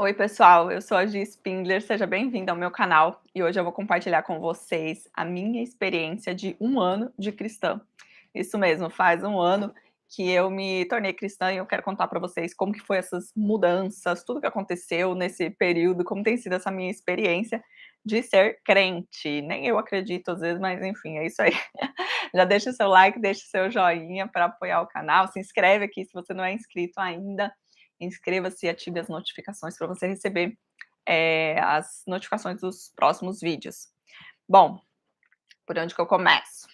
Oi, pessoal, eu sou a Gi Spindler, seja bem-vinda ao meu canal e hoje eu vou compartilhar com vocês a minha experiência de 1 ano de cristã. Isso mesmo, faz 1 ano que eu me tornei cristã e eu quero contar para vocês como que foi essas mudanças, tudo que aconteceu nesse período, como tem sido essa minha experiência de ser crente. Nem eu acredito às vezes, mas enfim, é isso aí. Já deixa o seu like, deixa o seu joinha para apoiar o canal, se inscreve aqui se você não é inscrito ainda, inscreva-se e ative as notificações para você receber as notificações dos próximos vídeos. Bom, por onde que eu começo?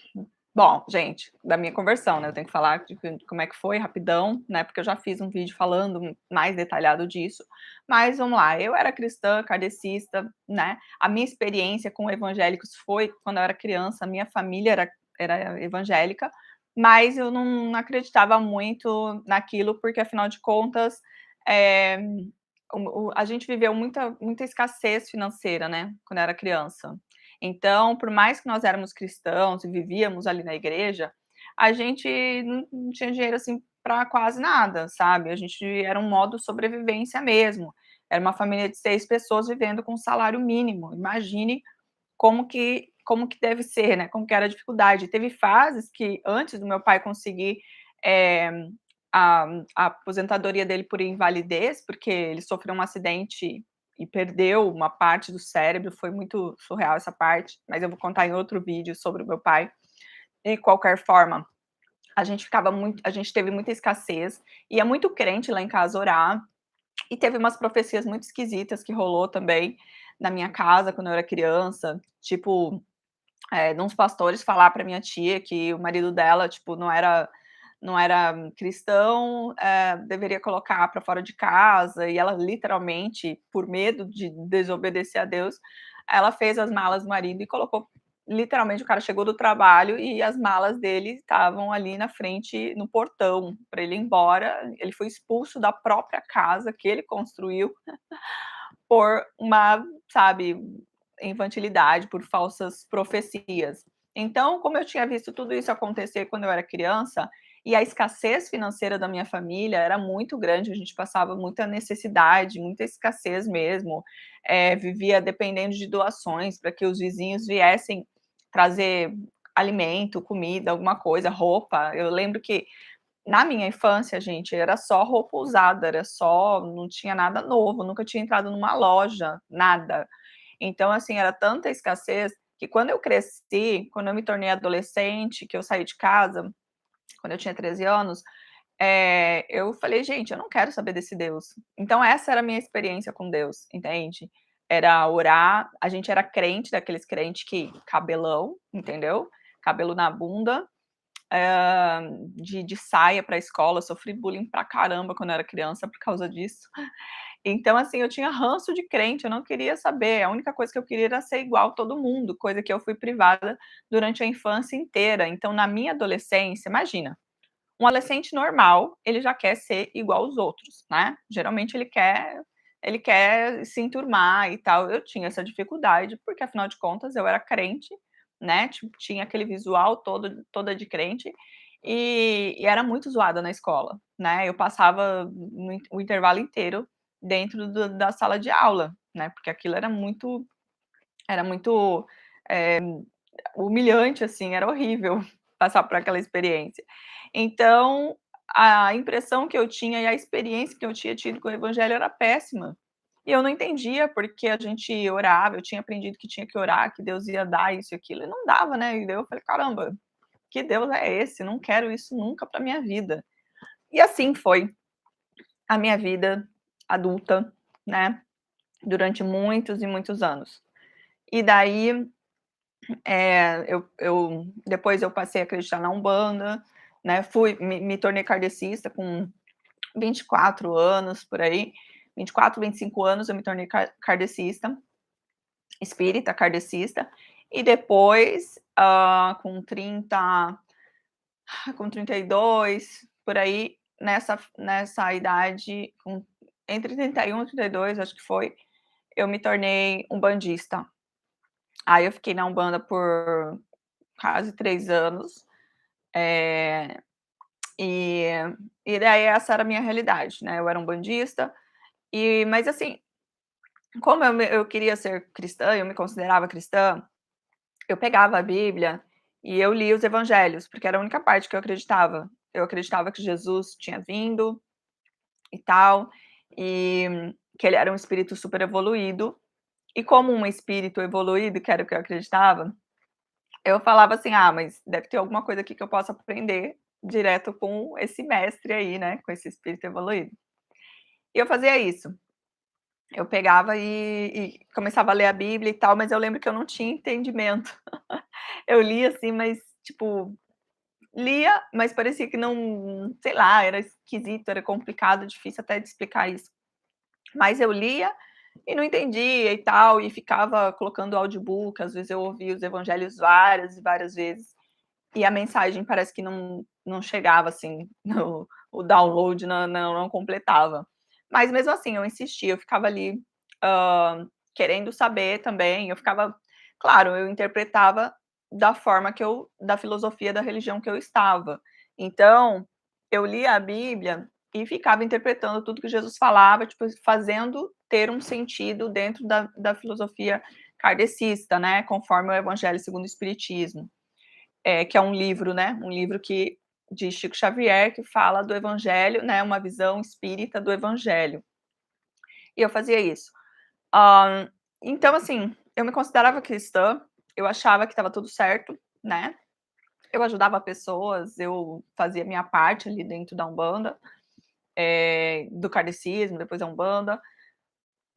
Bom, gente, da minha conversão, né, eu tenho que falar de como é que foi rapidão, né, porque eu já fiz um vídeo falando mais detalhado disso, mas vamos lá, eu era cristã, kardecista, né, a minha experiência com evangélicos foi quando eu era criança, a minha família era evangélica, mas eu não acreditava muito naquilo, porque afinal de contas, eh, a gente viveu muita escassez financeira, né, quando eu era criança. Então, por mais que nós éramos cristãos e vivíamos ali na igreja, a gente não tinha dinheiro, assim, para quase nada, sabe. A gente era um modo sobrevivência mesmo. Era uma família de 6 pessoas vivendo com salário mínimo. Imagine como que deve ser, né, como que era a dificuldade. Teve fases que antes do meu pai conseguir, eh, a a aposentadoria dele por invalidez, porque ele sofreu um acidente e perdeu uma parte do cérebro, foi muito surreal essa parte, mas eu vou contar em outro vídeo sobre o meu pai. De qualquer forma, a gente teve muita escassez, ia muito crente lá em casa orar, e teve umas profecias muito esquisitas que rolou também na minha casa quando eu era criança, tipo, de uns pastores falar para minha tia que o marido dela, tipo, não era cristão, deveria colocar para fora de casa, e ela literalmente, por medo de desobedecer a Deus, ela fez as malas do marido e colocou literalmente, o cara chegou do trabalho e as malas dele estavam ali na frente, no portão, para ele ir embora. Ele foi expulso da própria casa que ele construiu por uma, sabe, infantilidade, por falsas profecias. Então, como eu tinha visto tudo isso acontecer quando eu era criança, e a escassez financeira da minha família era muito grande, a gente passava muita necessidade, muita escassez mesmo, vivia dependendo de doações para que os vizinhos viessem trazer alimento, comida, alguma coisa, roupa. Eu lembro que na minha infância, gente, era só roupa usada, era só, não tinha nada novo, nunca tinha entrado numa loja, nada. Então, assim, era tanta escassez que quando eu cresci, quando eu me tornei adolescente, que eu saí de casa, quando eu tinha 13 anos, eu falei: "Gente, eu não quero saber desse Deus". Então essa era a minha experiência com Deus, entende? Era orar, a gente era crente, daqueles crente que cabelão, entendeu? Cabelo na bunda, de saia para a escola, sofri bullying pra caramba quando eu era criança por causa disso. Então, assim, eu tinha ranço de crente, eu não queria saber, a única coisa que eu queria era ser igual todo mundo, coisa que eu fui privada durante a infância inteira. Então, na minha adolescência, imagina, um adolescente normal, ele já quer ser igual aos outros, né, geralmente ele quer se enturmar e tal. Eu tinha essa dificuldade, porque afinal de contas eu era crente, né, tinha aquele visual toda de crente, e era muito zoada na escola, né, eu passava o intervalo inteiro dentro da sala de aula, né, porque aquilo era muito, eh, humilhante, assim, era horrível passar por aquela experiência. Então, a impressão que eu tinha e a experiência que eu tinha tido com o evangelho era péssima. E eu não entendia porque a gente orava, eu tinha aprendido que tinha que orar, que Deus ia dar isso e aquilo, e não dava, né, e daí eu falei: "Caramba, que Deus é esse? Não quero isso nunca para minha vida". E assim foi a minha vida adulta, né, durante muitos e muitos anos. E daí, eu depois eu passei a acreditar na Umbanda, né, me tornei kardecista com 24 anos, por aí, 24, 25 anos eu me tornei kardecista, espírita kardecista, e depois, com 32, por aí, nessa idade, entre 31 e 32, acho que foi, eu me tornei umbandista. Aí eu fiquei na Umbanda por quase 3 anos, eh, e e daí essa era a minha realidade, né, eu era umbandista, mas assim, como eu queria ser cristã, eu me considerava cristã, eu pegava a Bíblia e eu lia os evangelhos, porque era a única parte que eu acreditava. Eu acreditava que Jesus tinha vindo e tal, e que ele era um espírito super evoluído. E como um espírito evoluído, que era o que eu acreditava, eu falava assim: "Ah, mas deve ter alguma coisa aqui que eu possa aprender direto com esse mestre aí, né, com esse espírito evoluído". E eu fazia isso. Eu pegava e começava a ler a Bíblia e tal, mas eu lembro que eu não tinha entendimento. Eu lia assim, mas, tipo, lia, mas parecia que não, sei lá, era esquisito, era complicado, difícil até de explicar isso. Mas eu lia e não entendia e tal, e ficava colocando audiobook, às vezes eu ouvia os evangelhos várias e várias vezes, e a mensagem parece que não chegava, assim, no o download não completava. Mas mesmo assim eu insistia, eu ficava ali, querendo saber também, eu ficava claro, eu interpretava da forma que eu da filosofia da religião que eu estava. Então, eu lia a Bíblia e ficava interpretando tudo que Jesus falava, tipo, fazendo ter um sentido dentro da filosofia kardecista, né, conforme o Evangelho segundo o Espiritismo. Que é um livro, né, um livro que de Chico Xavier, que fala do evangelho, né, uma visão espírita do evangelho. E eu fazia isso. Hã, então, assim, eu me considerava cristã, eu achava que estava tudo certo, né, eu ajudava pessoas, eu fazia minha parte ali dentro da Umbanda, do kardecismo, depois da Umbanda.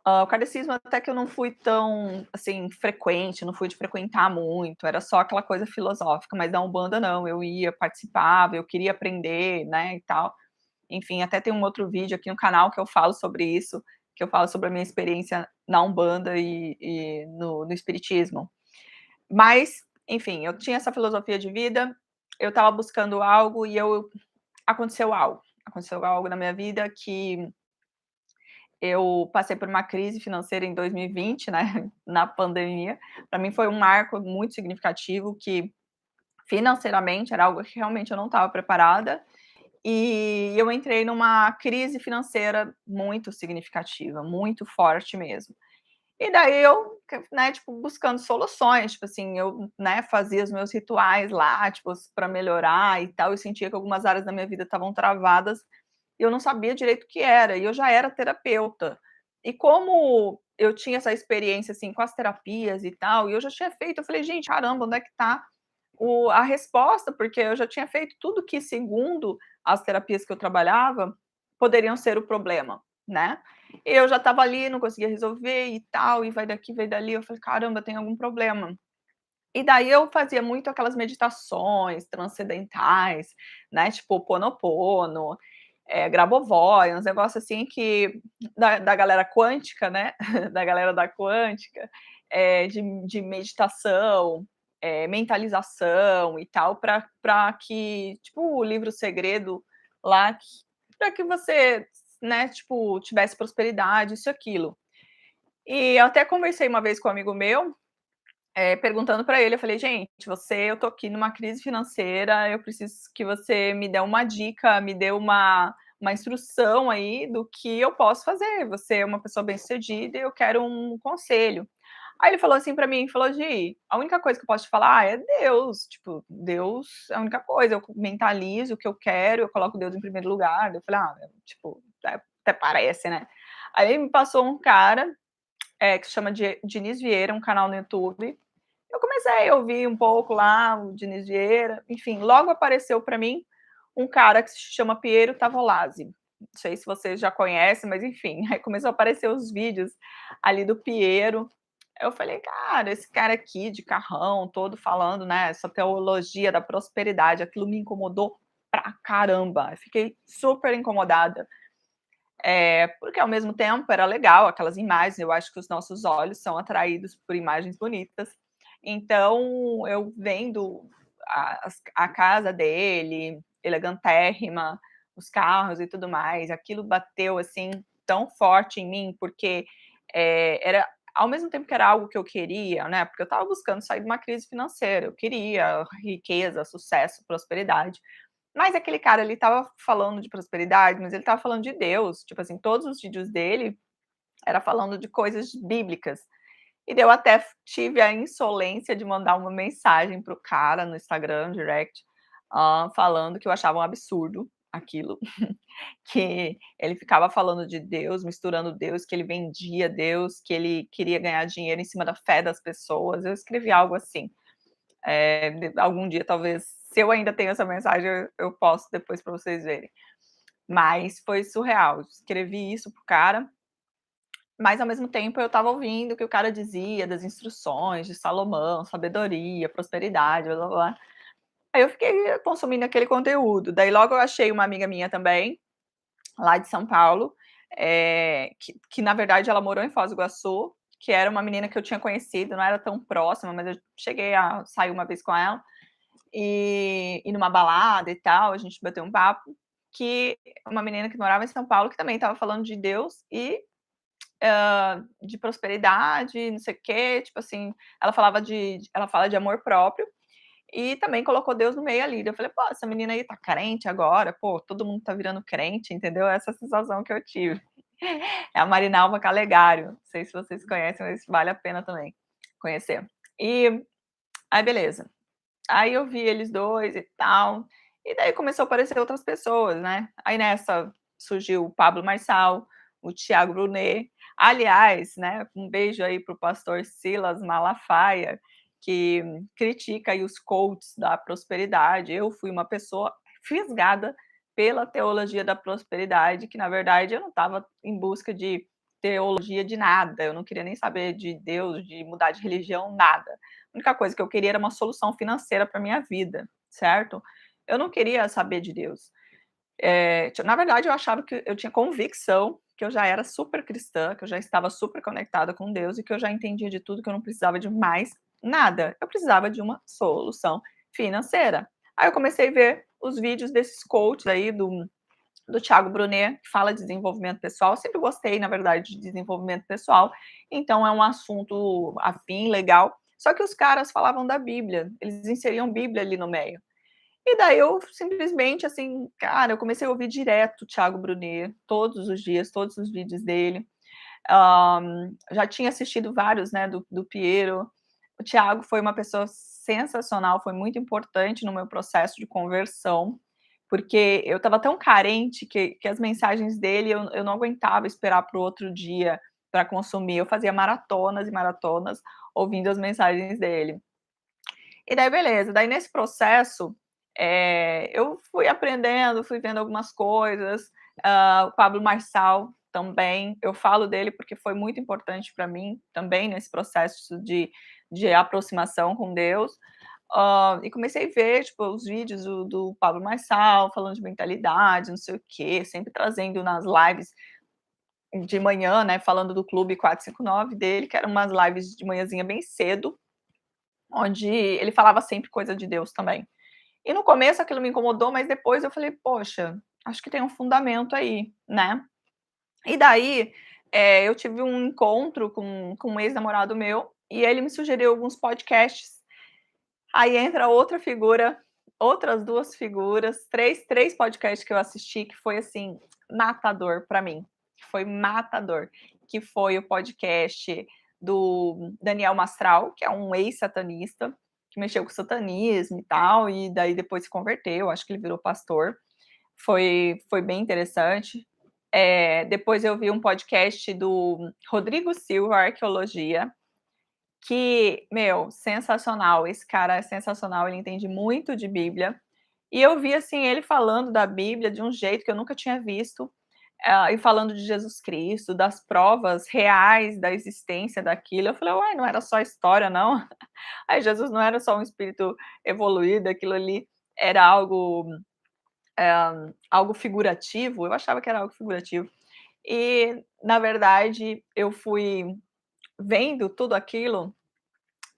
O kardecismo até que eu não fui tão, assim, frequente, não fui de frequentar muito, era só aquela coisa filosófica, mas da Umbanda não, eu ia, participava, eu queria aprender, né, e tal. Enfim, até tem um outro vídeo aqui no canal que eu falo sobre isso, que eu falo sobre a minha experiência na Umbanda e no espiritismo. Mas, enfim, eu tinha essa filosofia de vida, eu estava buscando algo e aconteceu algo na minha vida que eu passei por uma crise financeira em 2020, né, na pandemia. Para mim foi um marco muito significativo que, financeiramente, era algo que realmente eu não estava preparada, e eu entrei numa crise financeira muito significativa, muito forte mesmo. E daí eu, né, tipo, buscando soluções, tipo assim, eu, né, fazia os meus rituais lá, tipo, para melhorar e tal, eu sentia que algumas áreas da minha vida estavam travadas, e eu não sabia direito o que era, e eu já era terapeuta. E como eu tinha essa experiência, assim, com as terapias e tal, e eu já tinha feito, eu falei: "Gente, caramba, onde é que tá a resposta?", porque eu já tinha feito tudo que, segundo as terapias que eu trabalhava, poderiam ser o problema, né. E eu já estava ali, não conseguia resolver e tal, e vai daqui, vai dali, eu falei: "Caramba, tem algum problema". E daí eu fazia muito aquelas meditações transcendentais, né, tipo Ho Oponopono, Grabovoi, uns negócios assim que da galera quântica, né, da galera da quântica, de meditação, mentalização e tal, para que tipo o livro Segredo lá, para que você, né, tipo, tivesse prosperidade, isso e aquilo. E eu até conversei uma vez com um amigo meu, perguntando para ele, eu falei: "Gente, eu tô aqui numa crise financeira, eu preciso que você me dê uma dica, me dê uma instrução aí do que eu posso fazer. Você é uma pessoa bem-sucedida e eu quero um conselho". Aí ele falou assim para mim, falou: "Gi, a única coisa que eu posso te falar é Deus, tipo, Deus é a única coisa, eu mentalizo o que eu quero, eu coloco Deus em primeiro lugar". Eu falei: "Ah, tipo, até parece, né". Aí ele me passou um cara, que se chama Diniz Vieira, um canal no YouTube. Eu comecei a ouvir um pouco lá o Diniz Vieira, enfim, logo apareceu para mim um cara que se chama Piero Tavolazzi. Não sei se você já conhece, mas enfim, aí começou a aparecer os vídeos ali do Piero. Eu falei: "Cara, esse cara aqui de carrão, todo falando, né, essa teologia da prosperidade", aquilo me incomodou pra caramba. Eu fiquei super incomodada. Porque ao mesmo tempo era legal aquelas imagens, eu acho que os nossos olhos são atraídos por imagens bonitas. Então, eu vendo a casa dele, elegantérrima, os carros e tudo mais, aquilo bateu, assim, tão forte em mim, porque, era ao mesmo tempo que era algo que eu queria, né, porque eu estava buscando sair de uma crise financeira, eu queria riqueza, sucesso, prosperidade. Mas aquele cara, ele estava falando de prosperidade, mas ele estava falando de Deus, tipo assim, todos os vídeos dele era falando de coisas bíblicas. E daí eu até tive a insolência de mandar uma mensagem para o cara no Instagram direct, falando que eu achava um absurdo aquilo, que ele ficava falando de Deus, misturando Deus, que ele vendia Deus, que ele queria ganhar dinheiro em cima da fé das pessoas. Eu escrevi algo assim. Algum dia, talvez, se eu ainda tenho essa mensagem, eu posto depois para vocês verem. Mas foi surreal. Escrevi isso pro cara, mas ao mesmo tempo eu estava ouvindo o que o cara dizia das instruções de Salomão, sabedoria, prosperidade, blá blá blá. Aí eu fiquei consumindo aquele conteúdo. Daí logo eu achei uma amiga minha também, lá de São Paulo, que na verdade ela morou em Foz do Iguaçu, que era uma menina que eu tinha conhecido, não era tão próxima, mas eu cheguei a sair uma vez com ela, e numa balada e tal, a gente bateu um papo, que uma menina que morava em São Paulo, que também estava falando de Deus e de prosperidade, não sei o quê, tipo assim, ela fala de amor próprio e também colocou Deus no meio ali. Eu falei: "Pô, essa menina aí tá crente agora, pô, todo mundo tá virando crente", entendeu? Essa sensação que eu tive. É a Marinalva Calegari, não sei se vocês conhecem, mas vale a pena também conhecer. E aí beleza. Aí eu vi eles 2 e tal, e daí começou a aparecer outras pessoas, né. Aí nessa surgiu o Pablo Marçal, o Thiago Brunet. Aliás, né, um beijo aí para o pastor Silas Malafaia, que critica aí os coaches da prosperidade. Eu fui uma pessoa fisgada pela teologia da prosperidade, que na verdade eu não estava em busca de teologia de nada, eu não queria nem saber de Deus, de mudar de religião, nada. A única coisa que eu queria era uma solução financeira para minha vida, certo? Eu não queria saber de Deus. Na verdade, eu achava que eu tinha convicção que eu já era super cristã, que eu já estava super conectada com Deus e que eu já entendia de tudo, que eu não precisava de mais nada. Eu precisava de uma solução financeira. Aí eu comecei a ver os vídeos desses coaches aí do Thiago Brunet, que fala de desenvolvimento pessoal. Eu sempre gostei, na verdade, de desenvolvimento pessoal, então é um assunto afim, legal. Só que os caras falavam da Bíblia, eles inseriam Bíblia ali no meio. E daí eu simplesmente, assim, cara, eu comecei a ouvir direto o Thiago Brunet, todos os dias, todos os vídeos dele. Já tinha assistido vários, né, do Piero. O Thiago foi uma pessoa sensacional, foi muito importante no meu processo de conversão, porque eu estava tão carente que as mensagens dele eu não aguentava esperar para o outro dia para consumir. Eu fazia maratonas e maratonas ouvindo as mensagens dele. E daí beleza, daí nesse processo, eu fui aprendendo, fui vendo algumas coisas, o Pablo Marçal também, eu falo dele porque foi muito importante para mim também nesse processo de aproximação com Deus, e comecei a ver, tipo, os vídeos do Pablo Marçal falando de mentalidade, não sei o quê, sempre trazendo nas lives de manhã, né, falando do Clube 459 dele, que eram umas lives de manhãzinha bem cedo, onde ele falava sempre coisa de Deus também. E no começo aquilo me incomodou, mas depois eu falei: "Poxa, acho que tem um fundamento aí", né. E daí, eu tive um encontro com um ex-namorado meu, e ele me sugeriu alguns podcasts. Aí entra outra figura, outras 2 figuras, três podcasts que eu assisti que foi, assim, matador para mim, que foi matador, que foi o podcast do Daniel Mastral, que é um ex-satanista, que mexeu com satanismo e tal, e daí depois se converteu, acho que ele virou pastor. Foi bem interessante. Depois eu vi um podcast do Rodrigo Silva, Arqueologia, que, meu, sensacional, esse cara é sensacional, ele entende muito de Bíblia, e eu vi, assim, ele falando da Bíblia de um jeito que eu nunca tinha visto, e falando de Jesus Cristo, das provas reais da existência daquilo, eu falei: "Uai, não era só história não? Aí Jesus não era só um espírito evoluído, aquilo ali era algo figurativo?". Eu achava que era algo figurativo. E, na verdade, eu fui vendo tudo aquilo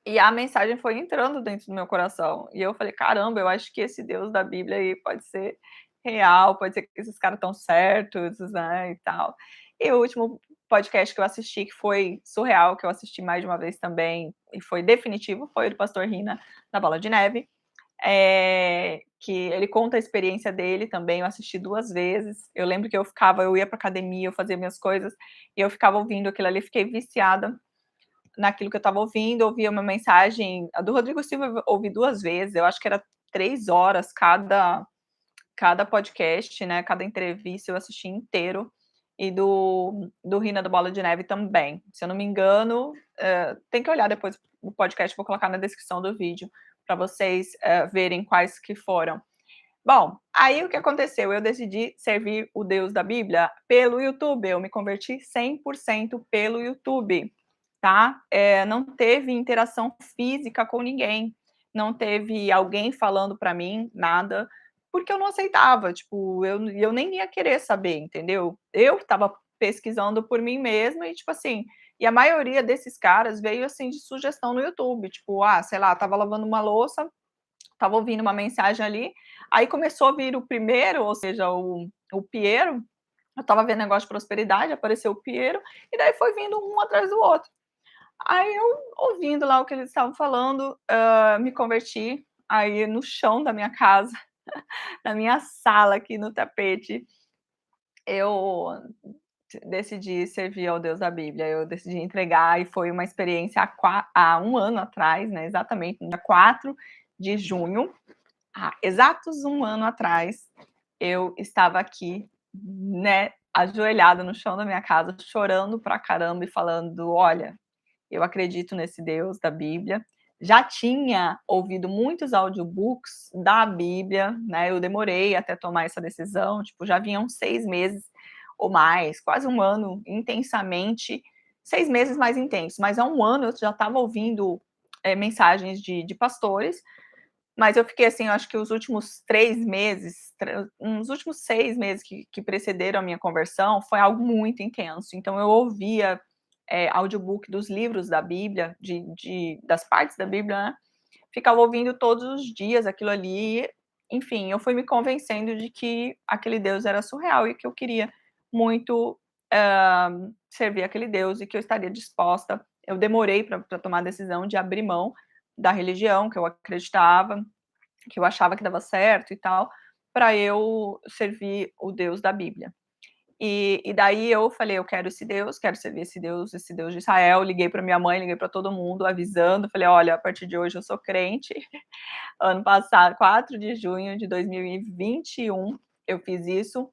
e a mensagem foi entrando dentro do meu coração. E eu falei: "Caramba, eu acho que esse Deus da Bíblia aí pode ser real, pode ser que esses caras estão certos, né, e tal". E o último podcast que eu assisti, que foi surreal, que eu assisti mais de uma vez também, e foi definitivo, foi o do pastor Rina, da Bola de Neve. que ele conta a experiência dele também, eu assisti 2 vezes. Eu lembro que eu ia para academia, eu fazia minhas coisas, e eu ficava ouvindo aquilo ali, fiquei viciada naquilo que eu estava ouvindo, ouvia uma mensagem a do Rodrigo Silva eu ouvi 2 vezes, eu acho que era 3 horas cada podcast, né, cada entrevista eu assisti inteiro, e do Rina do Bola de Neve também. Se eu não me engano, tem que olhar depois o podcast, vou colocar na descrição do vídeo, para vocês, verem quais que foram. Bom, aí o que aconteceu? Eu decidi servir o Deus da Bíblia pelo YouTube, eu me converti 100% pelo YouTube, tá? Não teve interação física com ninguém, não teve alguém falando para mim nada, porque eu não aceitava, tipo, eu nem ia querer saber, entendeu? Eu estava pesquisando por mim mesma e, tipo assim, e a maioria desses caras veio, assim, de sugestão no YouTube, tipo, sei lá, estava lavando uma louça, estava ouvindo uma mensagem ali, aí começou a vir o primeiro, ou seja, o Piero, eu estava vendo negócio de prosperidade, apareceu o Piero, e daí foi vindo um atrás do outro. Aí eu, ouvindo lá o que eles estavam falando, me converti, aí no chão da minha casa, na minha sala aqui no tapete, eu decidi servir ao Deus da Bíblia, eu decidi entregar e foi uma experiência há 1 ano atrás, né, exatamente no dia 4 de junho, há exatos 1 ano atrás, eu estava aqui, né, ajoelhada no chão da minha casa, chorando pra caramba e falando: "Olha, eu acredito nesse Deus da Bíblia". Já tinha ouvido muitos audiobooks da Bíblia, né, eu demorei até tomar essa decisão, tipo, já vinham 6 meses ou mais, quase 1 ano intensamente, 6 meses mais intensos, mas há 1 ano eu já estava ouvindo, mensagens de pastores, mas eu fiquei assim, eu acho que os últimos 3 meses, uns últimos 6 meses que precederam a minha conversão, foi algo muito intenso. Então eu ouvia, audiobook dos livros da Bíblia, das partes da Bíblia, né, ficava ouvindo todos os dias aquilo ali, enfim, eu fui me convencendo de que aquele Deus era surreal e que eu queria muito, servir aquele Deus e que eu estaria disposta. Eu demorei para tomar a decisão de abrir mão da religião que eu acreditava, que eu achava que dava certo e tal, para eu servir o Deus da Bíblia. E daí eu falei: "Eu quero esse Deus, quero servir esse Deus de Israel". Liguei para minha mãe, liguei para todo mundo avisando, falei: "Olha, a partir de hoje eu sou crente". Ano passado, 4 de junho de 2021, eu fiz isso,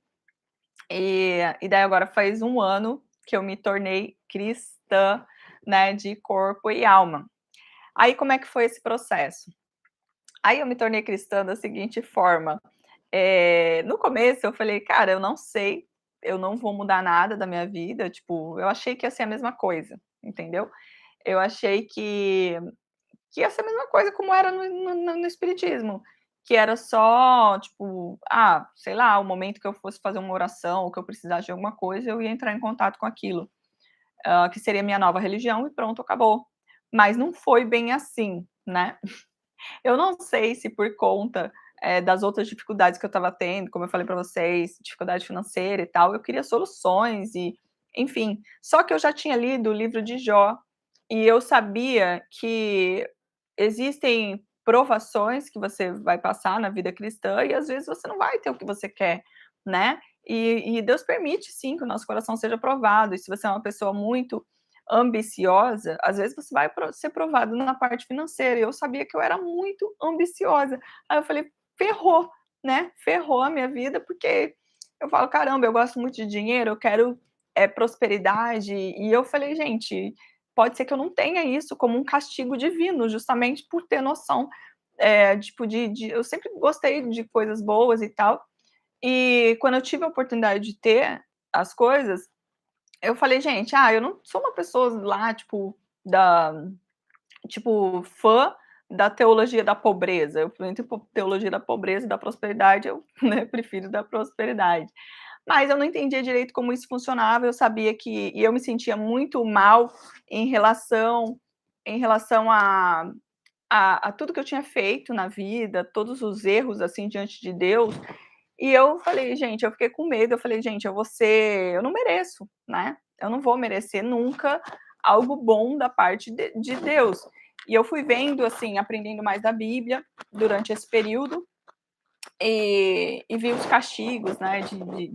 e daí agora faz 1 ano que eu me tornei cristã, né, de corpo e alma. Aí como é que foi esse processo? Aí eu me tornei cristã da seguinte forma, no começo eu falei: "Cara, eu não sei, eu não vou mudar nada da minha vida", tipo, eu achei que ia ser a mesma coisa, entendeu? Eu achei que ia ser a mesma coisa como era no espiritismo, que era só, tipo, sei lá, o momento que eu fosse fazer uma oração ou que eu precisasse de alguma coisa, eu ia entrar em contato com aquilo, que seria a minha nova religião e pronto, acabou. Mas não foi bem assim, né. Eu não sei se por conta, das outras dificuldades que eu estava tendo, como eu falei para vocês, dificuldade financeira e tal, eu queria soluções e, enfim. Só que eu já tinha lido o livro de Jó, e eu sabia que existem provações que você vai passar na vida cristã e às vezes você não vai ter o que você quer, né. E Deus permite sim que o nosso coração seja provado, e se você é uma pessoa muito ambiciosa, às vezes você vai ser provado na parte financeira, e eu sabia que eu era muito ambiciosa. Aí eu falei: "Ferrou, né, ferrou a minha vida", porque eu falo: "Caramba, eu gosto muito de dinheiro, eu quero, prosperidade", e eu falei: "Gente, pode ser que eu não tenha isso como um castigo divino, justamente por ter noção, tipo, de eu sempre gostei de coisas boas e tal, e quando eu tive a oportunidade de ter as coisas, eu falei: "Gente, eu não sou uma pessoa lá, tipo, da fã da teologia da pobreza". Eu entre teologia da pobreza e da prosperidade, eu, né, prefiro da prosperidade. Mas eu não entendia direito como isso funcionava, eu sabia que e eu me sentia muito mal em relação a tudo que eu tinha feito na vida, todos os erros, assim, diante de Deus, e eu falei: "Gente", eu fiquei com medo, eu falei: "Gente, eu não mereço, né, eu não vou merecer nunca algo bom da parte de Deus". E eu fui vendo, assim, aprendendo mais da Bíblia durante esse período, e vi os castigos, né,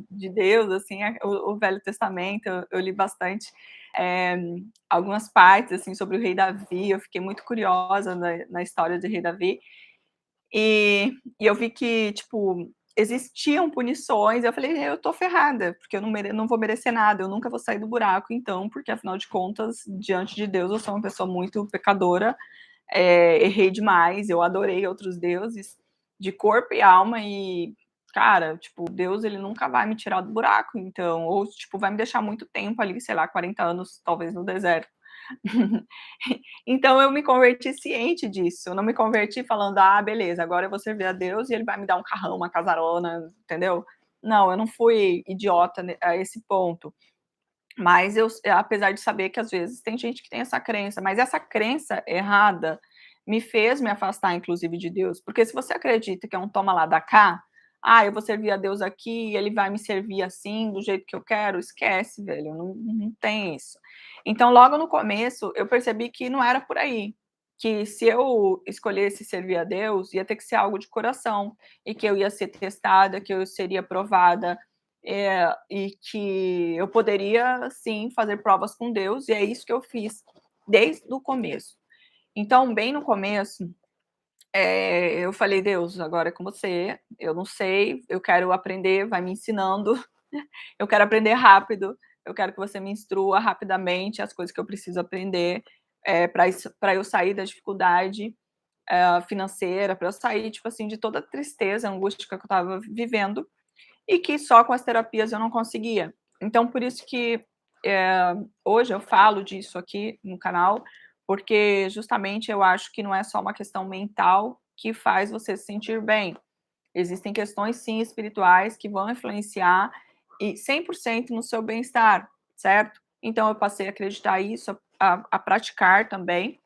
de Deus, assim, o Velho Testamento, eu li bastante, é, algumas partes, assim, sobre o rei Davi, eu fiquei muito curiosa na história do rei Davi, e eu vi que, tipo, existiam punições, eu falei: "Eu tô ferrada, porque eu não vou merecer nada, eu nunca vou sair do buraco então, porque afinal de contas, diante de Deus, eu sou uma pessoa muito pecadora, errei demais, eu adorei outros deuses de corpo e alma e, cara, tipo, Deus ele nunca vai me tirar do buraco, então, ou tipo, vai me deixar muito tempo ali, sei lá, 40 anos, talvez no deserto. Então eu me converti ciente disso, eu não me converti falando, ah, beleza, agora eu vou servir a Deus e ele vai me dar um carrão, uma casarona, entendeu? Não, eu não fui idiota a esse ponto. Mas apesar de saber que às vezes tem gente que tem essa crença, mas essa crença errada me fez me afastar, inclusive, de Deus. Porque se você acredita que é um toma lá da cá, ah, eu vou servir a Deus aqui, ele vai me servir assim, do jeito que eu quero, esquece, velho, não tem isso. Então, logo no começo, eu percebi que não era por aí. Que se eu escolhesse servir a Deus, ia ter que ser algo de coração, e que eu ia ser testada, que eu seria provada, e que eu poderia sim fazer provas com Deus, e é isso que eu fiz desde o começo. Então, bem no começo, eu falei: "Deus, agora é com você, eu não sei, eu quero aprender, vai me ensinando, eu quero aprender rápido, eu quero que você me instrua rapidamente as coisas que eu preciso aprender, para eu sair da dificuldade, financeira, para eu sair, tipo assim, de toda a tristeza, angústia que eu estava vivendo, e que só com as terapias eu não conseguia. Então, por isso que hoje eu falo disso aqui no canal, porque justamente eu acho que não é só uma questão mental que faz você se sentir bem. Existem questões, sim, espirituais que vão influenciar e 100% no seu bem-estar, certo? Então eu passei a acreditar isso, a praticar também,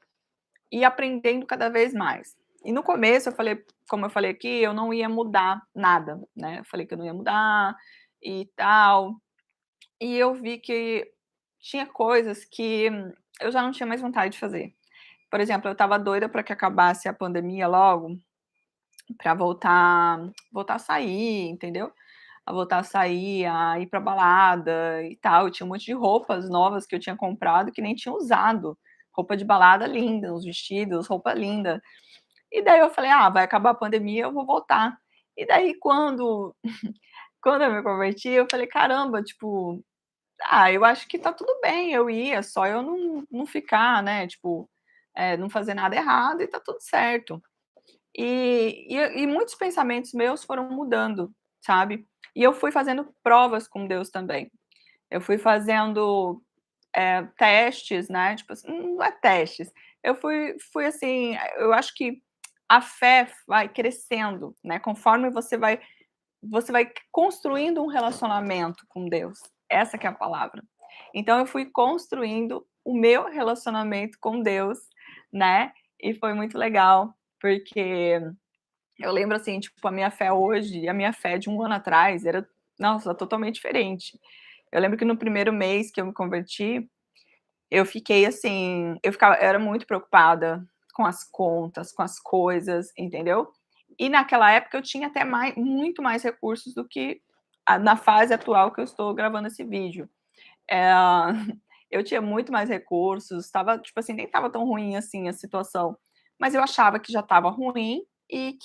e aprendendo cada vez mais. E no começo eu falei, como eu falei aqui, eu não ia mudar nada, né, eu falei que eu não ia mudar e tal, e eu vi que tinha coisas que eu já não tinha mais vontade de fazer. Por exemplo, eu estava doida para que acabasse a pandemia logo, para voltar a sair, entendeu? A voltar a sair, a ir pra balada e tal. Eu tinha um monte de roupas novas que eu tinha comprado que nem tinha usado. Roupa de balada linda, uns vestidos, roupa linda. E daí eu falei: "Ah, vai acabar a pandemia, eu vou voltar". E daí quando eu me converti, eu falei: "Caramba, tipo, eu acho que tá tudo bem eu ir, é só eu não ficar, né, tipo, não fazer nada errado e tá tudo certo". E muitos pensamentos meus foram mudando, sabe. E eu fui fazendo provas com Deus também. Eu fui fazendo, testes, né, tipo assim, não é testes, eu fui assim, eu acho que a fé vai crescendo, né, conforme você vai construindo um relacionamento com Deus, essa que é a palavra. Então eu fui construindo o meu relacionamento com Deus, né, e foi muito legal, porque eu lembro, assim, tipo, a minha fé hoje e a minha fé de um ano atrás era, nossa, totalmente diferente. Eu lembro que no primeiro mês que eu me converti, eu fiquei assim, eu era muito preocupada com as contas, com as coisas, entendeu. E naquela época eu tinha até muito mais recursos do que na fase atual que eu estou gravando esse vídeo. Eh, eu tinha muito mais recursos, estava, tipo assim, nem estava tão ruim assim a situação, mas eu achava que já estava ruim e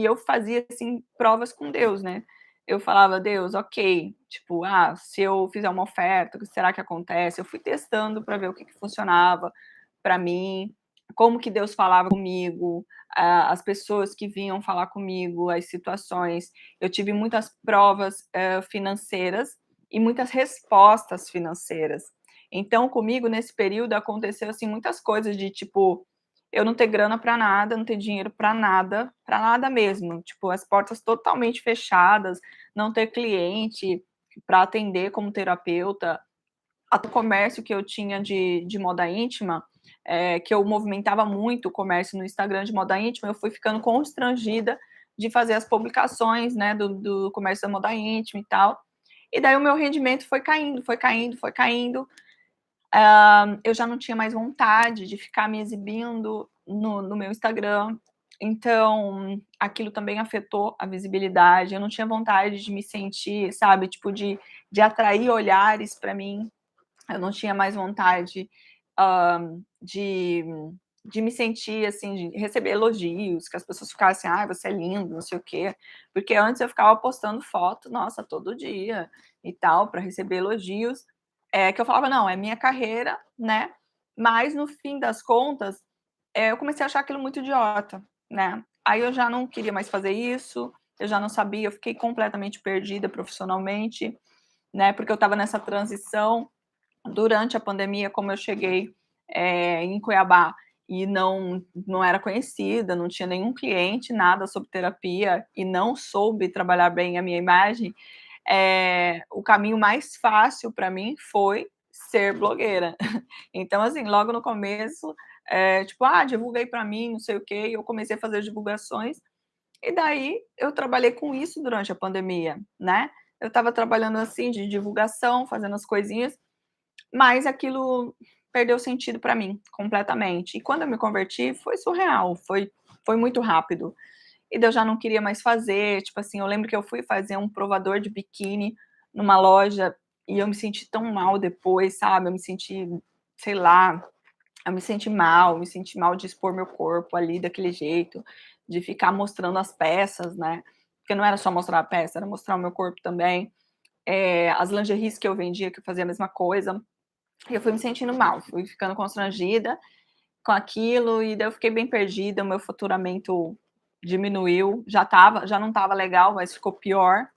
eu fazia, assim, provas com Deus, né. Eu falava: "Deus, ok, tipo, se eu fizer uma oferta, o que será que acontece?". Eu fui testando para ver o que que funcionava para mim, como que Deus falava comigo, as pessoas que vinham falar comigo, as situações. Eu tive muitas provas, financeiras e muitas respostas financeiras. Então, comigo, nesse período, aconteceu, assim, muitas coisas de, tipo, eu não ter grana para nada, não ter dinheiro para nada mesmo. Tipo, as portas totalmente fechadas, não ter cliente para atender como terapeuta. Até o comércio que eu tinha de moda íntima, que eu movimentava muito o comércio no Instagram de moda íntima, eu fui ficando constrangida de fazer as publicações, né, do comércio da moda íntima e tal. E daí o meu rendimento foi caindo, foi caindo, foi caindo, eu já não tinha mais vontade de ficar me exibindo no meu Instagram, então aquilo também afetou a visibilidade, eu não tinha vontade de me sentir, sabe, tipo, de atrair olhares para mim, eu não tinha mais vontade, hã, de de me sentir, assim, de receber elogios, que as pessoas ficassem: "Ai, você é lindo, não sei o quê", porque antes eu ficava postando foto, nossa, todo dia e tal, para receber elogios, que eu falava: "Não, é minha carreira", né, mas no fim das contas, eu comecei a achar aquilo muito idiota, né. Aí eu já não queria mais fazer isso, eu já não sabia, eu fiquei completamente perdida profissionalmente, né, porque eu estava nessa transição. Durante a pandemia, como eu cheguei, em Cuiabá e não era conhecida, não tinha nenhum cliente, nada sobre terapia e não soube trabalhar bem a minha imagem, o caminho mais fácil para mim foi ser blogueira. Então, assim, logo no começo, tipo: "Ah, divulguei para mim, não sei o quê", e eu comecei a fazer divulgações, e daí eu trabalhei com isso durante a pandemia, né. Eu estava trabalhando, assim, de divulgação, fazendo as coisinhas, mas aquilo perdeu sentido para mim, completamente. E quando eu me converti, foi surreal, foi muito rápido. E daí eu já não queria mais fazer, tipo assim, eu lembro que eu fui fazer um provador de biquíni numa loja e eu me senti tão mal depois, sabe, eu me senti, sei lá, me senti mal de expor meu corpo ali daquele jeito, de ficar mostrando as peças, né, porque não era só mostrar a peça, era mostrar o meu corpo também. As lingeries que eu vendia, que eu fazia a mesma coisa, e eu fui me sentindo mal, fui ficando constrangida com aquilo, e daí eu fiquei bem perdida, o meu faturamento diminuiu, já não estava legal, mas ficou pior.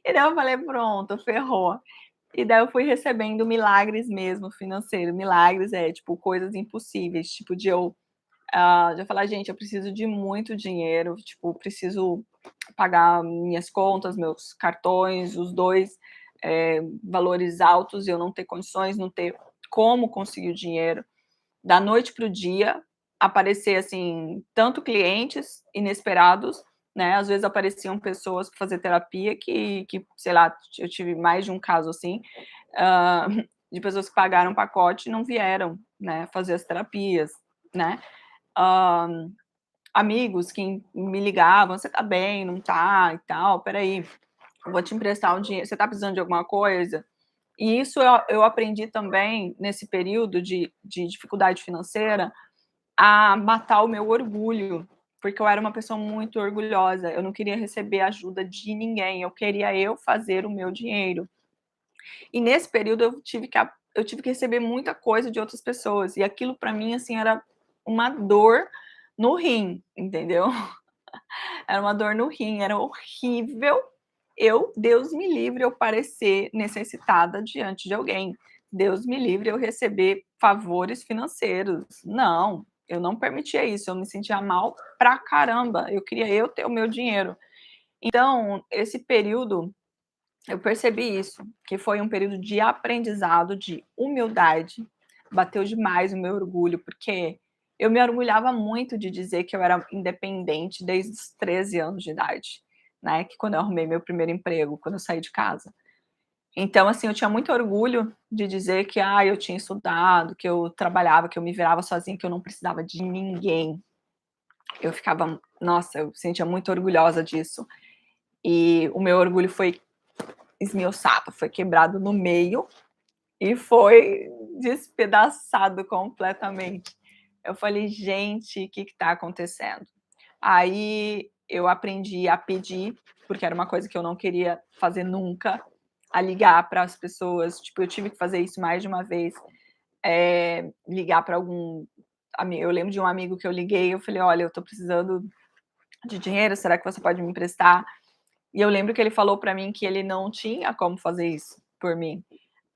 E daí eu falei: "Pronto, ferrou". E daí eu fui recebendo milagres mesmo financeiro, milagres, tipo, coisas impossíveis, tipo de eu falar: "Gente, eu preciso de muito dinheiro, tipo, preciso pagar minhas contas, meus cartões, os 2, valores altos e eu não ter condições, não ter como conseguir o dinheiro". Da noite para o dia, aparecer, assim, tanto clientes inesperados, né, às vezes apareciam pessoas para fazer terapia sei lá, eu tive mais de um caso assim, hã, de pessoas que pagaram pacote e não vieram, né, fazer as terapias, né. Hã, amigos que me ligavam: "Você tá bem, não tá e tal? Espera aí, eu vou te emprestar um dinheiro, você tá precisando de alguma coisa?". E isso eu aprendi também nesse período de dificuldade financeira, a matar o meu orgulho, porque eu era uma pessoa muito orgulhosa, eu não queria receber ajuda de ninguém, eu queria eu fazer o meu dinheiro. E nesse período eu tive que receber muita coisa de outras pessoas, e aquilo para mim, assim, era uma dor no rim, entendeu? Era uma dor no rim, era horrível. Deus me livre eu parecer necessitada diante de alguém. Deus me livre eu receber favores financeiros. Não, eu não permitia isso, eu me sentia mal pra caramba, eu queria eu ter o meu dinheiro. Então, esse período, eu percebi isso, que foi um período de aprendizado, de humildade, bateu demais o meu orgulho, porque eu me orgulhava muito de dizer que eu era independente desde os 13 anos de idade, né, que quando eu arrumei meu primeiro emprego, quando eu saí de casa. Então, assim, eu tinha muito orgulho de dizer que, eu tinha estudado, que eu trabalhava, que eu me virava sozinha, que eu não precisava de ninguém. Eu ficava, nossa, eu sentia muito orgulhosa disso. E o meu orgulho foi esmiuçado, foi quebrado no meio e foi despedaçado completamente. Eu falei: "Gente, o que está acontecendo?". Aí eu aprendi a pedir, porque era uma coisa que eu não queria fazer nunca, a ligar para as pessoas, tipo, eu tive que fazer isso mais de uma vez, ligar para algum ami eu lembro de um amigo que eu liguei, eu falei: "Olha, eu estou precisando de dinheiro, será que você pode me emprestar?". E eu lembro que ele falou para mim que ele não tinha como fazer isso por mim.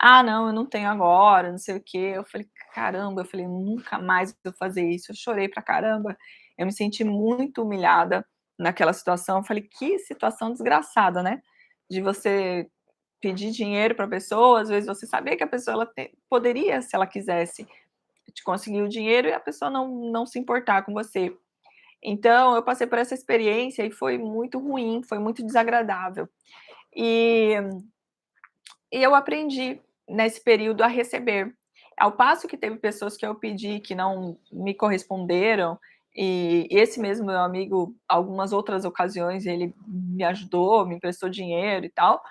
"Ah, não, eu não tenho agora, não sei o quê". Eu falei: "Caramba", eu falei: "Nunca mais vou fazer isso". Eu chorei pra caramba, eu me senti muito humilhada naquela situação, eu falei: "Que situação desgraçada, né, de você pedir dinheiro pra pessoa, às vezes você saber que a pessoa ela poderia, se ela quisesse, te conseguir o dinheiro e a pessoa não se importar com você". Então eu passei por essa experiência e foi muito ruim, foi muito desagradável. E eu aprendi, nesse período a receber. Ao passo que teve pessoas que eu pedi que não me corresponderam, e esse mesmo meu amigo, algumas outras ocasiões, ele me ajudou, me emprestou dinheiro e tal.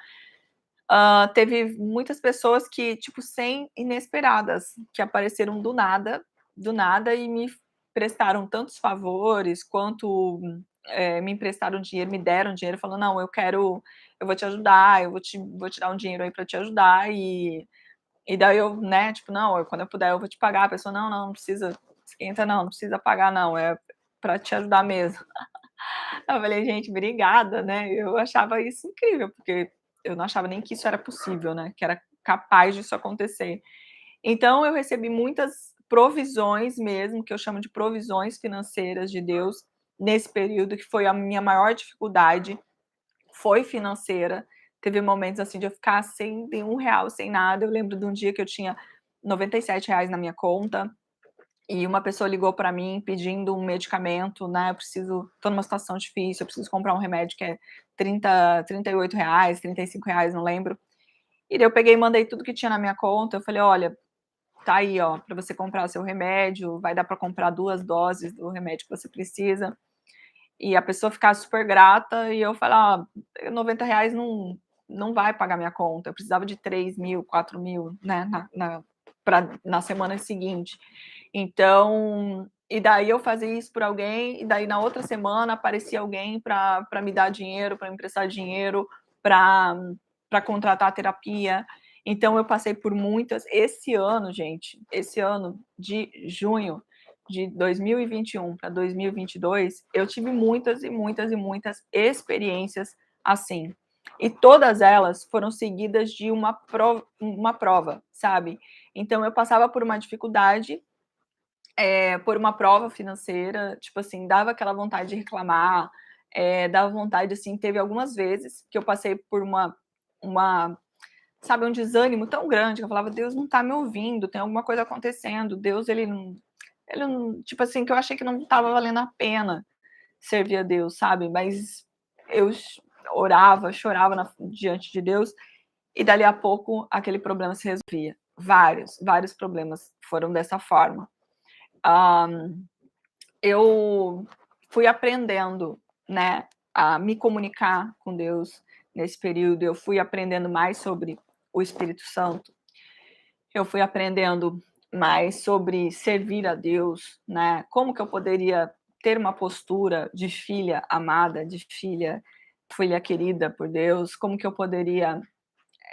Teve muitas pessoas que, tipo, sem inesperadas, que apareceram do nada e me prestaram tantos favores, quanto, me emprestaram dinheiro, me deram dinheiro, falando: "Não, eu vou te ajudar, vou te dar um dinheiro aí para te ajudar", e daí eu, né, tipo: "Não, quando eu puder eu vou te pagar", a pessoa: "Não, não, não precisa, esquenta não, não precisa pagar não, é para te ajudar mesmo". Eu falei: "Gente, obrigada", né, eu achava isso incrível, porque eu não achava nem que isso era possível, né, que era capaz disso acontecer. Então eu recebi muitas provisões mesmo, que eu chamo de provisões financeiras de Deus, nesse período que foi a minha maior dificuldade, foi financeira. Teve momentos, assim, de eu ficar sem nenhum real, sem nada. Eu lembro de um dia que eu tinha R$ 97 na minha conta, e uma pessoa ligou para mim pedindo um medicamento, né, eu preciso tô numa situação difícil, eu preciso comprar um remédio que é 38 reais, R$ 35, não lembro. E daí eu peguei e mandei tudo que tinha na minha conta, eu falei: "Olha, tá aí, ó, para você comprar seu remédio, vai dar para comprar 2 doses do remédio que você precisa". E a pessoa ficar super grata e eu falar: "Ah, R$ 90 não vai pagar minha conta", eu precisava de 3.000, 4.000, né, na semana seguinte. Então, e daí eu fazia isso por alguém, e daí na outra semana aparecia alguém para me dar dinheiro, para me emprestar dinheiro, para contratar terapia. Então eu passei por muitas esse ano, gente, esse ano de junho de 2021 para 2022, eu tive muitas e muitas e muitas experiências assim. E todas elas foram seguidas de uma prova, sabe. Então eu passava por uma dificuldade, por uma prova financeira, tipo assim, dava aquela vontade de reclamar, dava vontade, assim, teve algumas vezes que eu passei por uma sabe, um desânimo tão grande que eu falava: "Deus não tá me ouvindo, tem alguma coisa acontecendo, Deus ele não", tipo assim, que eu achei que não estava valendo a pena servir a Deus, sabe, mas eu orava, chorava diante de Deus, e dali a pouco aquele problema se resolvia. Vários problemas foram dessa forma. Ah, eu fui aprendendo, né, a me comunicar com Deus nesse período, eu fui aprendendo mais sobre o Espírito Santo, eu fui aprendendo mais sobre servir a Deus, né, como que eu poderia ter uma postura de filha amada, de filha querida por Deus, como que eu poderia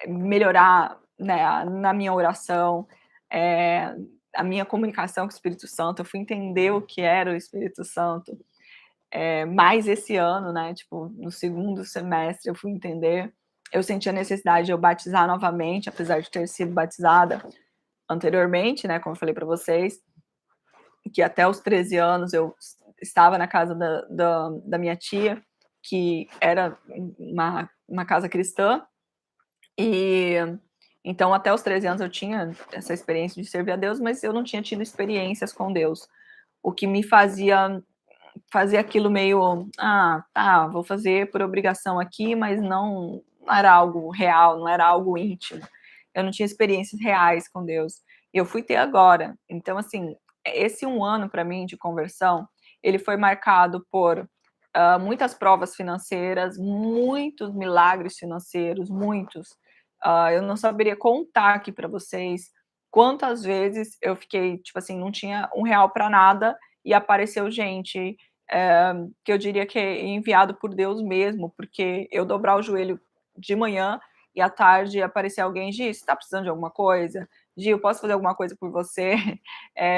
melhorar, né, na minha oração, eh, a minha comunicação com o Espírito Santo, eu fui entender o que era o Espírito Santo, mais esse ano, né, tipo, no segundo semestre eu fui entender, eu senti a necessidade de eu batizar novamente, apesar de ter sido batizada anteriormente, né, como eu falei para vocês, que até os 13 anos eu estava na casa da minha tia, que era uma casa cristã, e então até os 13 anos eu tinha essa experiência de servir a Deus, mas eu não tinha tido experiências com Deus, o que me fazia fazer aquilo meio: "Ah, tá, vou fazer por obrigação aqui", mas não era algo real, não era algo íntimo. Eu não tinha experiências reais com Deus. E eu fui ter agora. Então, assim, esse um ano para mim de conversão, ele foi marcado por, muitas provas financeiras, muitos milagres financeiros, muitos. Eu não saberia contar aqui para vocês quantas vezes eu fiquei, tipo assim, não tinha R$ 1 para nada e apareceu gente, que eu diria que é enviado por Deus mesmo, porque eu dobrar o joelho de manhã e à tarde aparecer alguém: "Gi, você tá precisando de alguma coisa? Gi, eu posso fazer alguma coisa por você?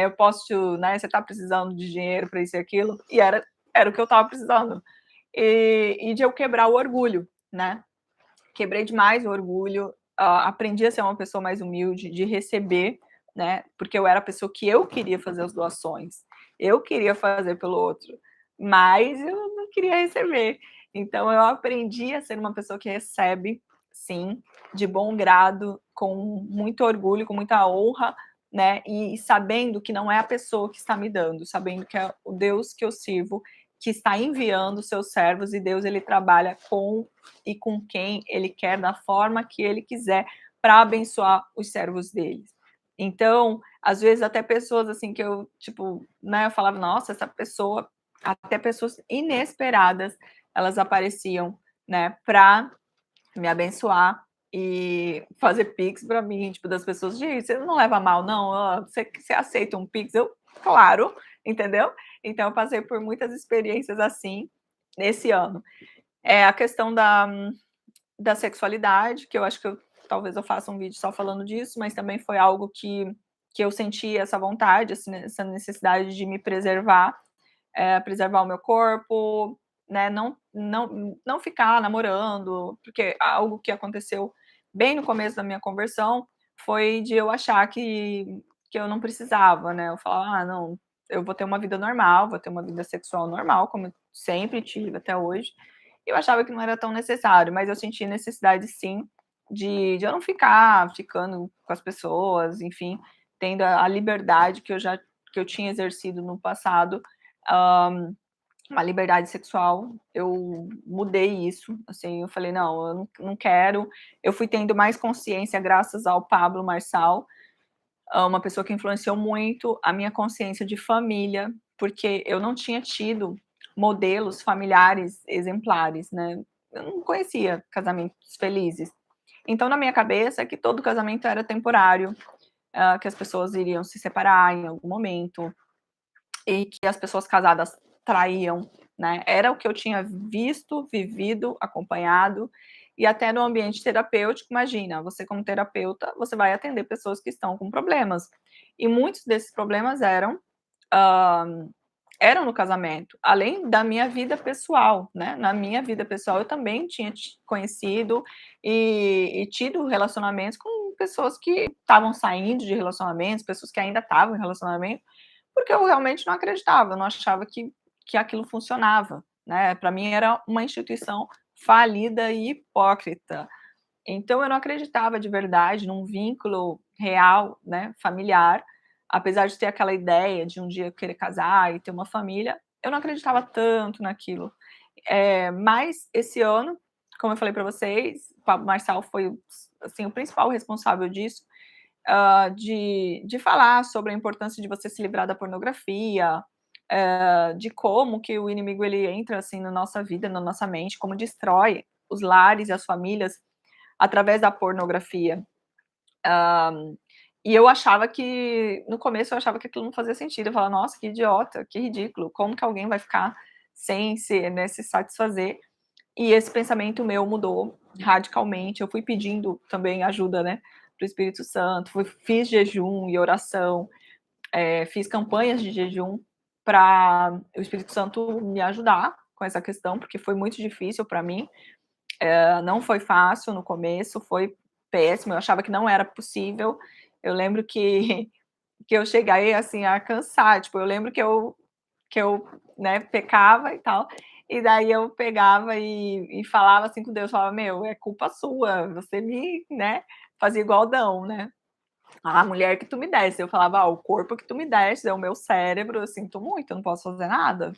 Eu posso, né, você tá precisando de dinheiro para isso e aquilo?". E era o que eu estava precisando. E de eu quebrar o orgulho, né. Quebrei demais o orgulho, aprendi a ser uma pessoa mais humilde, de receber, né, porque eu era a pessoa que eu queria fazer as doações, eu queria fazer pelo outro, mas eu não queria receber. Então eu aprendi a ser uma pessoa que recebe, sim, de bom grado, com muito orgulho, com muita honra, né, e sabendo que não é a pessoa que está me dando, sabendo que é o Deus que eu sirvo, que está enviando seus servos, e Deus ele trabalha com e com quem ele quer, da forma que ele quiser, para abençoar os servos deles. Então, às vezes até pessoas assim que eu, tipo, né, eu falava: "Nossa, essa pessoa", até pessoas inesperadas, elas apareciam, né, para me abençoar e fazer pix para mim, tipo, das pessoas: "Gente, você não leva a mal não? Ó, você aceita um pix?" Eu: "Claro", entendeu? Então eu passei por muitas experiências assim, nesse ano. É a questão da sexualidade, que eu acho que talvez eu faça um vídeo só falando disso, mas também foi algo que eu senti essa vontade, assim, essa necessidade de me preservar, preservar o meu corpo, né, não ficar namorando, porque algo que aconteceu bem no começo da minha conversão foi de eu achar que eu não precisava, né, eu falava: "Ah, não, eu vou ter uma vida normal, vou ter uma vida sexual normal, como eu sempre tive até hoje". Eu achava que não era tão necessário, mas eu senti necessidade sim, de eu não ficar ficando com as pessoas, enfim, tendo a liberdade que eu tinha exercido no passado, hã, uma liberdade sexual, eu mudei isso, assim, eu falei: "Não, eu não quero". Eu fui tendo mais consciência graças ao Pablo Marçal, uma pessoa que influenciou muito a minha consciência de família, porque eu não tinha tido modelos familiares exemplares, né. Eu não conhecia casamentos felizes. Então, na minha cabeça, que todo casamento era temporário, que as pessoas iriam se separar em algum momento, e que as pessoas casadas traíam, né. Era o que eu tinha visto, vivido, acompanhado, e até no ambiente terapêutico, imagina, você como terapeuta, você vai atender pessoas que estão com problemas. E muitos desses problemas hã, eram no casamento, além da minha vida pessoal, né. Na minha vida pessoal eu também tinha conhecido e tido relacionamentos com pessoas que estavam saindo de relacionamentos, pessoas que ainda estavam em relacionamento, porque eu realmente não acreditava, eu não achava que aquilo funcionava, né, para mim era uma instituição falida e hipócrita. Então eu não acreditava de verdade num vínculo real, né, familiar, apesar de ter aquela ideia de um dia eu querer casar e ter uma família, eu não acreditava tanto naquilo. Mas esse ano, como eu falei para vocês, o Pablo Marçal foi, assim, o principal responsável disso, de falar sobre a importância de você se livrar da pornografia, de como que o inimigo ele entra, assim, na nossa vida, na nossa mente, como destrói os lares e as famílias através da pornografia. E eu achava que no começo eu achava que aquilo não fazia sentido, eu falava: "Nossa, que idiota, que ridículo, como que alguém vai ficar sem se, né, se satisfazer?". E esse pensamento meu mudou radicalmente, eu fui pedindo também ajuda, né, para o Espírito Santo, fiz jejum e oração, fiz campanhas de jejum para o Espírito Santo me ajudar com essa questão, porque foi muito difícil para mim, não foi fácil no começo, foi péssimo, eu achava que não era possível. Eu lembro que que eu cheguei, assim, a cansar, tipo, eu lembro que eu, né, pecava e tal, e daí eu pegava e falava assim com Deus, falava: "Meu, é culpa sua, você me", né, fazia igual Adão, né. "A mulher que tu me deste", eu falava: "Ah, o corpo que tu me deste, é o meu cérebro, eu sinto muito, eu não posso fazer nada".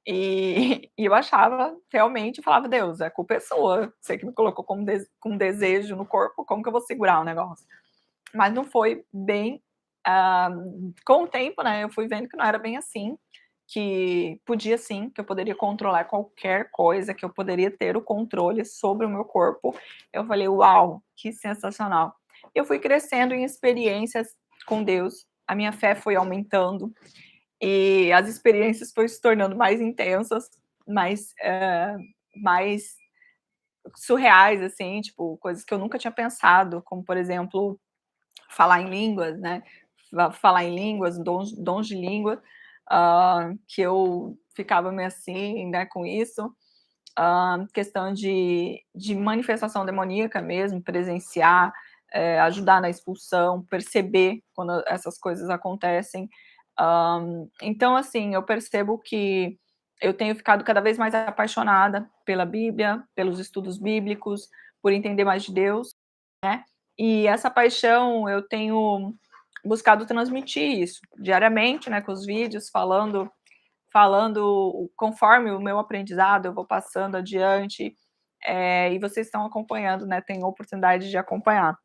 E eu achava realmente, eu falava: "Deus, a culpa é sua, você que me colocou com desejo no corpo, como que eu vou segurar o negócio?". Mas não foi bem, ah, com o tempo, né, eu fui vendo que não era bem assim, que podia sim, que eu poderia controlar qualquer coisa, que eu poderia ter o controle sobre o meu corpo. Eu falei: "Uau, que sensacional". Eu fui crescendo em experiências com Deus, a minha fé foi aumentando, e as experiências foram se tornando mais intensas, mais surreais, assim, tipo, coisas que eu nunca tinha pensado, como, por exemplo, falar em línguas, né, falar em línguas, dons de língua, que eu ficava meio assim, né, com isso. Questão de manifestação demoníaca mesmo, presenciar, ajudar na expulsão, perceber quando essas coisas acontecem. Então, assim, eu percebo que eu tenho ficado cada vez mais apaixonada pela Bíblia, pelos estudos bíblicos, por entender mais de Deus, né, e essa paixão eu tenho buscado transmitir isso diariamente, né, com os vídeos, falando conforme o meu aprendizado, eu vou passando adiante, e vocês estão acompanhando, né, têm a oportunidade de acompanhar.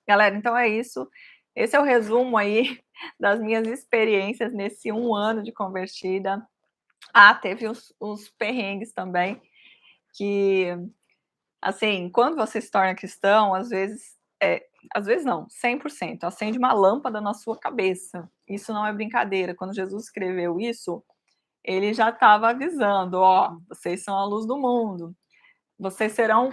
Galera, então é isso. Esse é o resumo aí das minhas experiências nesse 1 ano de convertida. Ah, teve os perrengues também, que, assim, quando você se torna cristão, às vezes não, 100%, acende uma lâmpada na sua cabeça. Isso não é brincadeira. Quando Jesus escreveu isso, ele já estava avisando: "Ó, vocês são a luz do mundo. Vocês serão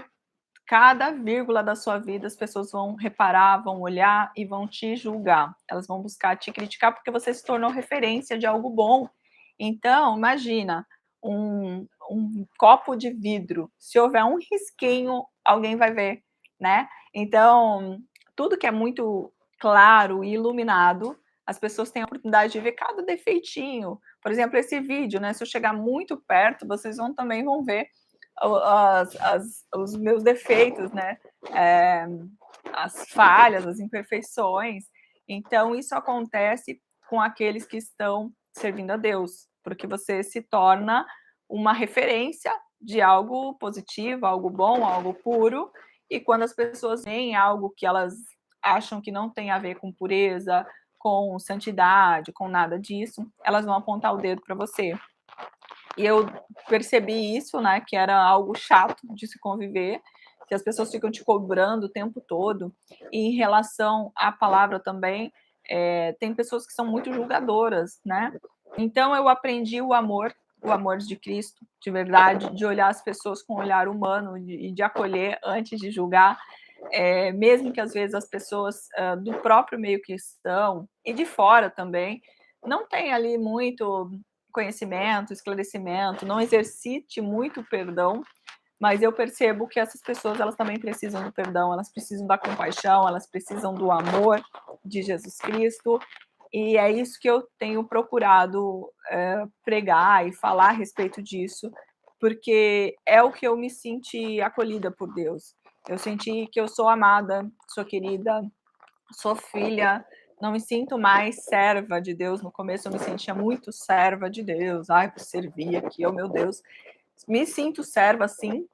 cada vírgula da sua vida, as pessoas vão reparar, vão olhar e vão te julgar. Elas vão buscar te criticar porque você se tornou referência de algo bom. Então, imagina um copo de vidro, se houver um risquinho, alguém vai ver, né? Então, tudo que é muito claro e iluminado, as pessoas têm a oportunidade de ver cada defeitinho. Por exemplo, esse vídeo, né? Se eu chegar muito perto, vocês também vão ver os meus defeitos, né? É, as falhas, as imperfeições. Então, isso acontece com aqueles que estão servindo a Deus, porque você se torna uma referência de algo positivo, algo bom, algo puro, e quando as pessoas veem algo que elas acham que não tem a ver com pureza, com santidade, com nada disso, elas vão apontar o dedo para você. E eu percebi isso, né, que era algo chato de se conviver, que as pessoas ficam te cobrando o tempo todo. E em relação à palavra também, tem pessoas que são muito julgadoras, né? Então eu aprendi o amor de Cristo, de verdade, de olhar as pessoas com um olhar humano e de acolher antes de julgar, mesmo que às vezes as pessoas do próprio meio cristão e de fora também não tem ali muito conhecimento, esclarecimento, não exercite muito perdão, mas eu percebo que essas pessoas elas também precisam do perdão, elas precisam da compaixão, elas precisam do amor de Jesus Cristo, e é isso que eu tenho procurado pregar e falar a respeito disso, porque é o que eu me senti acolhida por Deus. Eu senti que eu sou amada, sou querida, sou filha, não me sinto mais serva de Deus. No começo eu me sentia muito serva de Deus, ai, por servir aqui, oh meu Deus. Me sinto serva, sim,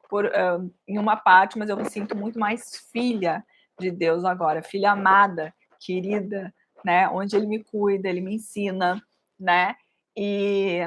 em uma parte, mas eu me sinto muito mais filha de Deus agora, filha amada, querida, né? Onde Ele me cuida, Ele me ensina, né? E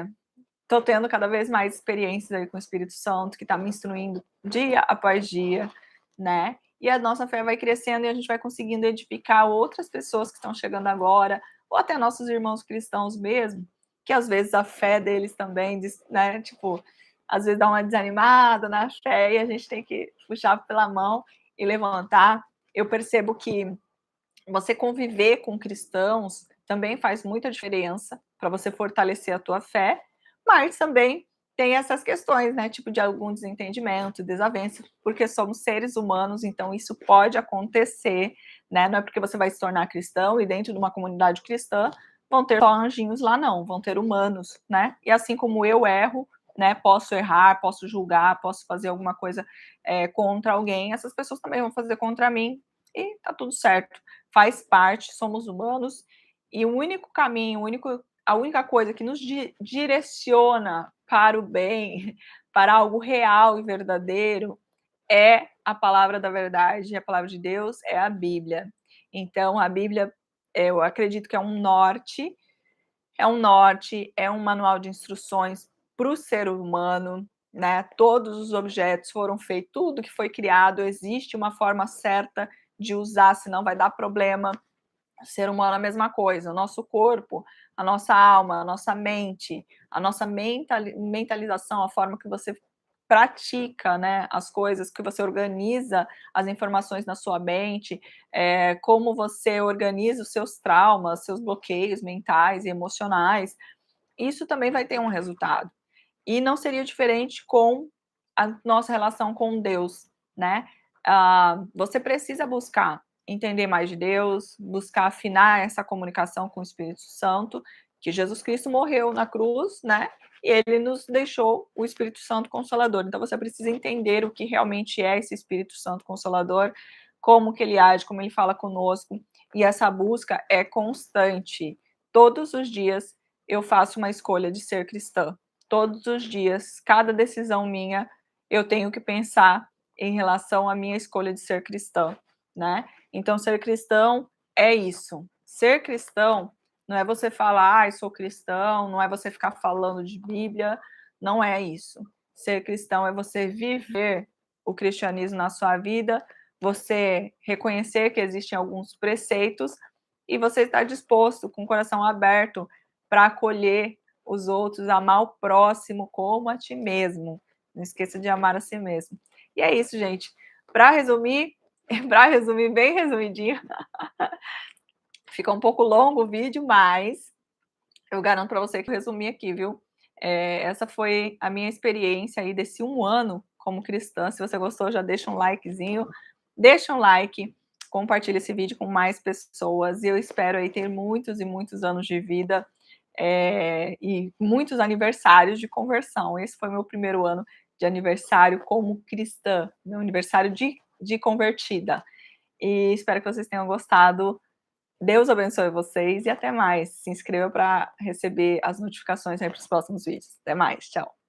estou tendo cada vez mais experiências aí com o Espírito Santo, que está me instruindo dia após dia, né? E a nossa fé vai crescendo e a gente vai conseguindo edificar outras pessoas que estão chegando agora, ou até nossos irmãos cristãos mesmo, que às vezes a fé deles também, né? Tipo, às vezes dá uma desanimada na fé e a gente tem que puxar pela mão e levantar. Eu percebo que você conviver com cristãos também faz muita diferença para você fortalecer a tua fé, mas também tem essas questões, né, tipo de algum desentendimento, desavença, porque somos seres humanos, então isso pode acontecer, né? Não é porque você vai se tornar cristão e dentro de uma comunidade cristã vão ter só anjinhos lá, não, vão ter humanos, né? E assim como eu erro, né, posso errar, posso julgar, posso fazer alguma coisa contra alguém, essas pessoas também vão fazer contra mim e tá tudo certo, faz parte, somos humanos, e o único caminho, a única coisa que nos direciona para o bem, para algo real e verdadeiro, é a palavra da verdade, a palavra de Deus é a Bíblia. Então, a Bíblia, eu acredito que é um manual de instruções para o ser humano, né? Todos os objetos foram feitos, tudo que foi criado, existe uma forma certa de usar, senão vai dar problema. O ser humano é a mesma coisa, o nosso corpo, a nossa alma, a nossa mente, a nossa mentalização, a forma que você pratica, né, as coisas, que você organiza as informações na sua mente, como você organiza os seus traumas, seus bloqueios mentais e emocionais, isso também vai ter um resultado. E não seria diferente com a nossa relação com Deus, né? Você precisa buscar entender mais de Deus, buscar afinar essa comunicação com o Espírito Santo, que Jesus Cristo morreu na cruz, né? E ele nos deixou o Espírito Santo Consolador. Então você precisa entender o que realmente é esse Espírito Santo Consolador, como que ele age, como ele fala conosco. E essa busca é constante. Todos os dias eu faço uma escolha de ser cristã. Todos os dias, cada decisão minha, eu tenho que pensar em relação à minha escolha de ser cristã. né. Então ser cristão é isso. Ser cristão não é você falar: "Ai, sou cristão", não é você ficar falando de Bíblia, não é isso. Ser cristão é você viver o cristianismo na sua vida, você reconhecer que existem alguns preceitos e você estar disposto, com o coração aberto, para acolher os outros, amar o próximo como a ti mesmo. Não esqueça de amar a si mesmo. E é isso, gente. Para resumir, para resumir bem resumidinho, fica um pouco longo o vídeo, mas eu garanto para você que eu resumi aqui, viu. Essa foi a minha experiência aí desse 1 ano como cristã. Se você gostou, já deixa um likezinho, deixa um like, compartilha esse vídeo com mais pessoas e eu espero aí ter muitos e muitos anos de vida, e muitos aniversários de conversão. Esse foi meu primeiro ano de aniversário como cristã, meu aniversário de convertida. E espero que vocês tenham gostado. Deus abençoe vocês e até mais. Se inscreva para receber as notificações aí para os próximos vídeos. Até mais, tchau.